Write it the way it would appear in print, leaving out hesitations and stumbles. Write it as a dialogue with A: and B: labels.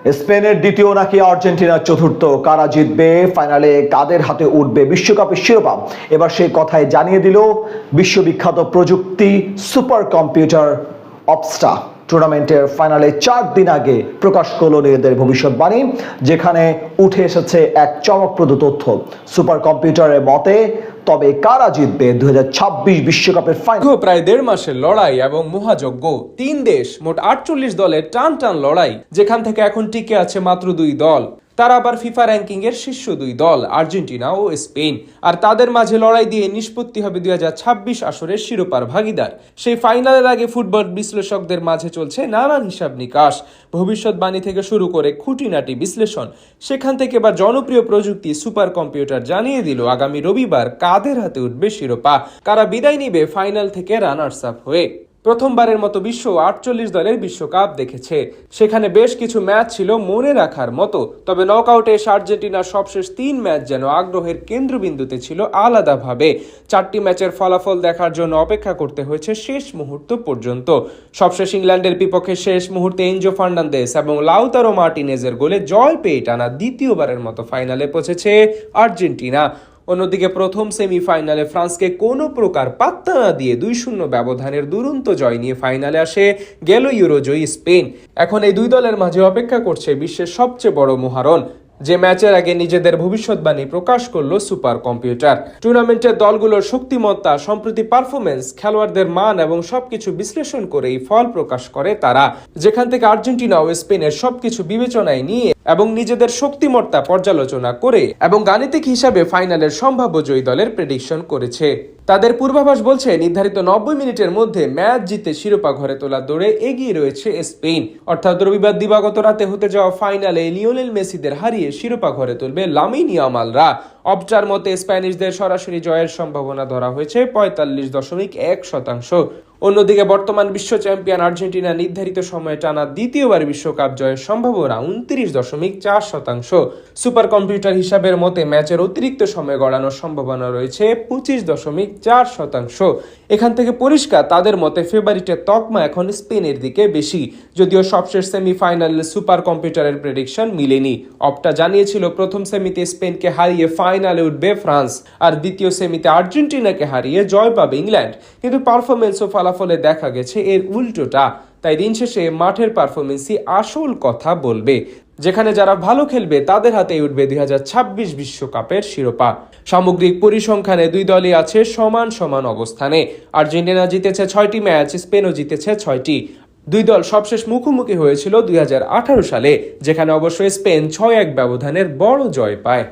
A: স্পেনের দ্বিতীয় নাকি আর্জেন্টিনার চতুর্থ, কারা জিতবে, ফাইনালে কাদের হাতে উঠবে বিশ্বকাপের শিরোপা, এবার সেই কথাই জানিয়ে দিল বিশ্ববিখ্যাত প্রযুক্তি সুপার কম্পিউটার অপস্টা। টুর্নামেন্টের ফাইনালে 4 দিন আগে প্রকাশ করল নিজেদের ভবিষ্যৎবাণী, যেখানে উঠে এসেছে এক চমকপ্রদ তথ্য। সুপার কম্পিউটারের মতে তবে কারা জিতবে 2026 বিশ্বকাপের ফাইনাল।
B: প্রায় 1.5 মাসের লড়াই এবং মহাযজ্ঞ, 3 দেশ, মোট 48 দলের টান লড়াই, যেখান থেকে এখন টিকে আছে মাত্র 2 দল। তারা আবার ফিফা র্যাঙ্কিং এর শীর্ষ 2 দল, আর্জেন্টিনা ও স্পেন। আর তাদের মাঝে লড়াই দিয়ে নিষ্পত্তি হবে 2026 আসরের শিরোপার ভাগিদার। সেই ফাইনালের আগে ফুটবল বিশ্লেষকদের মাঝে চলছে নানান হিসাব নিকাশ, ভবিষ্যৎবাণী থেকে শুরু করে খুঁটিনাটি বিশ্লেষণ। সেখান থেকে বা জনপ্রিয় প্রযুক্তি সুপার কম্পিউটার জানিয়ে দিল আগামী রবিবার কাদের হাতে উঠবে শিরোপা, কারা বিদায় নিবে ফাইনাল থেকে রানার্স আপ হয়ে। প্রথমবারের মতো বিশ্ব 48 দলের বিশ্বকাপ দেখেছে। সেখানে বেশ কিছু ম্যাচ ছিল মনে রাখার মতো, তবে নকআউটে এসে আর্জেন্টিনার সবশেষ 3 ম্যাচ যেন আগ্রহের কেন্দ্রবিন্দুতে ছিল আলাদাভাবে। 4টি ম্যাচের ফলাফল দেখার জন্য অপেক্ষা করতে হয়েছে শেষ মুহূর্ত পর্যন্ত। সবশেষ ইংল্যান্ডের বিপক্ষে শেষ মুহূর্তে এনজো ফার্নান্দেস এবং লাউতারো মার্টিনেজের গোলে জয় পেয়ে টানা দ্বিতীয়বারের মতো ফাইনালে পৌঁছেছে আর্জেন্টিনা। অন্যদিকে প্রথম সেমিফাইনালে ফ্রান্সকে কোনো প্রকার পাত্তা না দিয়ে 2-0 ব্যবধানের দুরন্ত জয় নিয়ে ফাইনালে আসে গেল ইউরোজয়ী স্পেন। এখন এই 2 দলের মাঝে অপেক্ষা করছে বিশ্বের সবচেয়ে বড় মহারণ, যে ম্যাচের আগে নিজেদের ভবিষ্যৎবাণী প্রকাশ করলো সুপার কম্পিউটার। টুর্নামেন্টের দলগুলোর শক্তিমত্তা, সম্প্রতি পারফরমেন্স, খেলোয়াড়দের মান এবং সবকিছু বিশ্লেষণ করে এই ফল প্রকাশ করে তারা, যেখান থেকে আর্জেন্টিনা ও স্পেনের সবকিছু বিবেচনায় নিয়ে এবং নিজেদের শক্তিমত্তা পর্যালোচনা করে এবং গাণিতিক হিসাবে ফাইনালের সম্ভাব্য জয়ী দলের প্রেডিকশন করেছে। তাদের পূর্বাভাস বলছে নির্ধারিত 90 মিনিটের মধ্যে ম্যাচ জিতে শিরোপা ঘরে তোলার দৌড়ে এগিয়ে রয়েছে স্পেন। অর্থাৎ রবিবার দিবাগত রাতে হতে যাওয়া ফাইনালে লিওনেল মেসিদের হারিয়ে শিরোপা ঘরে তুলবে লামিন ইয়ামালরা। অপটার মতে স্প্যানিশদের সরাসরি জয়ের সম্ভাবনা ধরা হয়েছে 45.1%। অন্যদিকে বর্তমান বিশ্ব চ্যাম্পিয়ন আর্জেন্টিনা নির্ধারিত সময়ে টানা দ্বিতীয়বার বিশ্বকাপ জয়ের সম্ভাবনা 29.4%। সুপার কম্পিউটার হিসাবের মতে ম্যাচের অতিরিক্ত সময় গড়ানোর সম্ভাবনা রয়েছে 25.4%। এখান থেকে পরিষ্কার তাদের মতে ফেভারিটের তকমা এখন স্পেনের দিকে বেশি, যদিও সবশেষ সেমিফাইনালে সুপার কম্পিউটারের প্রেডিকশন মিলেনি। অপটা জানিয়েছিল প্রথম সেমিতে স্পেনকে হারিয়ে ফাইনালে উঠবে ফ্রান্স, আর দ্বিতীয় সেমিতে আর্জেন্টিনাকে হারিয়ে জয় পাবে ইংল্যান্ড। কিন্তু পারফরমেন্স ও ফলাফলে দেখা গেছে এর উল্টোটা। তাই দিন শেষে মাঠের পারফরমেন্সই আসল কথা বলবে, যেখানে যারা ভালো খেলবে তাদের হাতেই উঠবে 2026 বিশ্বকাপের শিরোপা। সামগ্রিক পরিসংখ্যানে 2 দলই আছে সমান অবস্থানে। আর্জেন্টিনা জিতেছে 6টি ম্যাচ, স্পেনও জিতেছে 6টি। 2 দল সবশেষ মুখোমুখি হয়েছিল 2018 সালে, যেখানে অবশ্যই স্পেন 6-1 ব্যবধানের বড় জয় পায়।